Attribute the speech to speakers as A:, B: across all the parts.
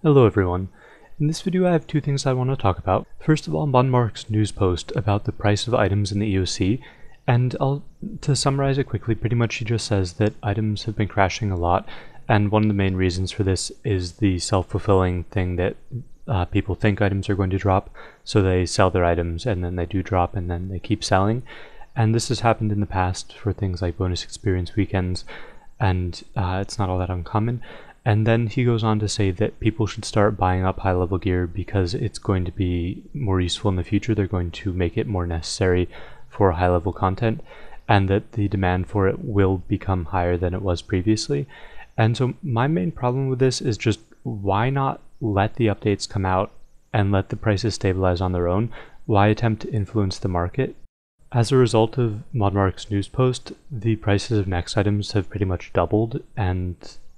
A: Hello everyone. In this video I have two things I want to talk about. First of all, Manip's news post about the price of items in the EoC, and to summarize it quickly, pretty much he just says that items have been crashing a lot, and one of the main reasons for this is the self-fulfilling thing that people think items are going to drop, so they sell their items and then they do drop and then they keep selling. And this has happened in the past for things like bonus experience weekends, and it's not all that uncommon. And then he goes on to say that people should start buying up high-level gear because it's going to be more useful in the future. They're going to make it more necessary for high-level content, and that the demand for it will become higher than it was previously. And so my main problem with this is just why not let the updates come out and let the prices stabilize on their own? Why attempt to influence the market? As a result of Modmark's news post, the prices of next items have pretty much doubled, and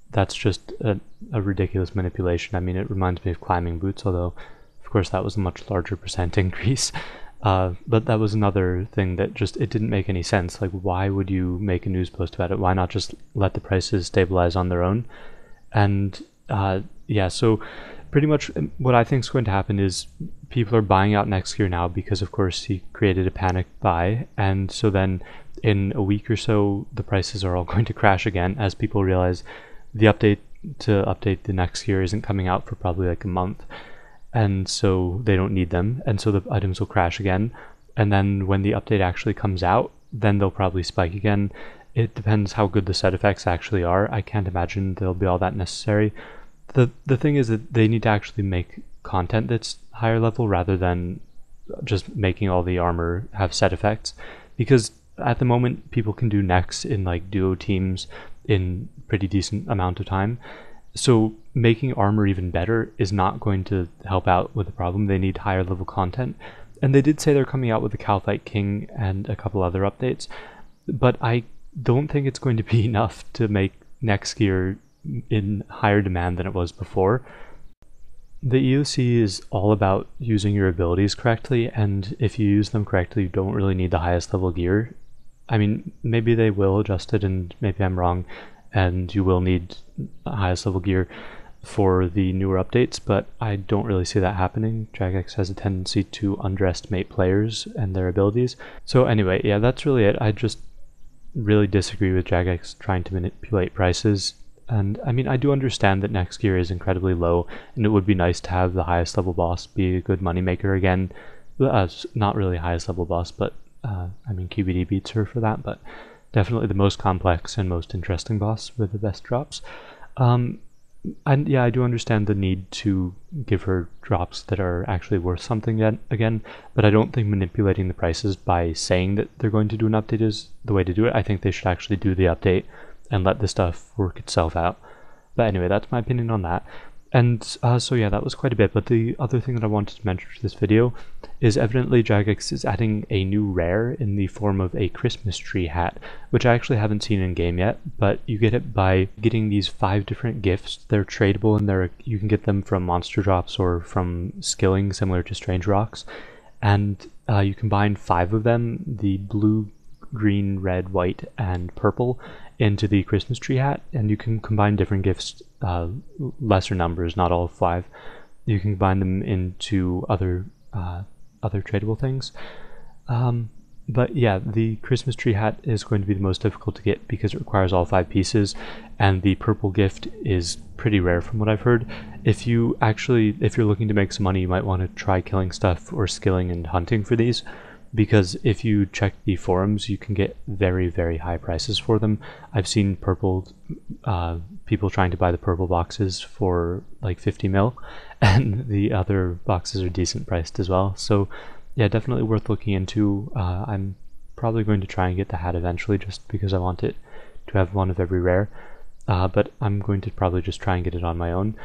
A: that's just a ridiculous manipulation. I mean, it reminds me of climbing boots, although of course that was a much larger percent increase. But that was another thing that just, it didn't make any sense. Like, why would you make a news post about it? Why not just let the prices stabilize on their own? And yeah, so pretty much what I think is going to happen is people are buying out next year now because of course he created a panic buy, and so then in a week or so the prices are all going to crash again as people realize the update to update the next year isn't coming out for probably like a month, and so they don't need them, and so the items will crash again. And then when the update actually comes out, then they'll probably spike again. It depends how good the set effects actually are. I can't imagine they'll be all that necessary. The thing is that they need to actually make content that's higher level rather than just making all the armor have set effects, because at the moment people can do next in like duo teams in pretty decent amount of time. So making armor even better is not going to help out with the problem. They need higher level content. And they did say they're coming out with the Calfight King and a couple other updates, but I don't think it's going to be enough to make next gear in higher demand than it was before. The EoC is all about using your abilities correctly, and if you use them correctly, you don't really need the highest level gear. I mean, maybe they will adjust it, and maybe I'm wrong, and you will need highest level gear for the newer updates, but I don't really see that happening. Jagex has a tendency to underestimate players and their abilities. So anyway, yeah, that's really it. I just really disagree with Jagex trying to manipulate prices. And I mean, I do understand that next gear is incredibly low, and it would be nice to have the highest level boss be a good moneymaker again. Not really highest level boss, but I mean, QBD beats her for that, but definitely the most complex and most interesting boss with the best drops. And yeah, I do understand the need to give her drops that are actually worth something again, but I don't think manipulating the prices by saying that they're going to do an update is the way to do it. I think they should actually do the update and let the stuff work itself out. But anyway, that's my opinion on that. And so yeah, that was quite a bit, but the other thing that I wanted to mention for this video is evidently Jagex is adding a new rare in the form of a Christmas tree hat, which I actually haven't seen in game yet, but you get it by getting these 5 different gifts. They're tradable, and you can get them from monster drops or from skilling, similar to Strange Rocks, and you combine 5 of them, the blue, green, red, white, and purple, into the Christmas tree hat, and you can combine different gifts, lesser numbers, not all 5. You can combine them into other tradable things. But yeah, the Christmas tree hat is going to be the most difficult to get because it requires all 5 pieces, and the purple gift is pretty rare from what I've heard. If you're looking to make some money, you might want to try killing stuff or skilling and hunting for these, because if you check the forums, you can get very, very high prices for them. I've seen people trying to buy the purple boxes for like 50 mil, and the other boxes are decent priced as well. So yeah, definitely worth looking into. I'm probably going to try and get the hat eventually, just because I want it to have one of every rare. But I'm going to probably just try and get it on my own.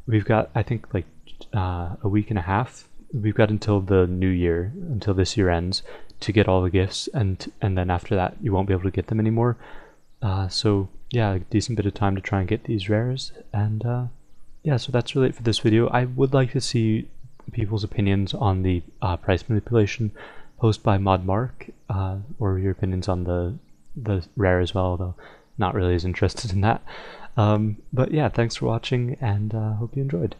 A: We've got, I think, like a week and a half. We've got until the new year, until this year ends, to get all the gifts, and then after that you won't be able to get them anymore. So yeah, a decent bit of time to try and get these rares. And yeah, so that's really it for this video. I would like to see people's opinions on the price manipulation post by Modmark, or your opinions on the rare as well, though not really as interested in that. But yeah, thanks for watching, and hope you enjoyed.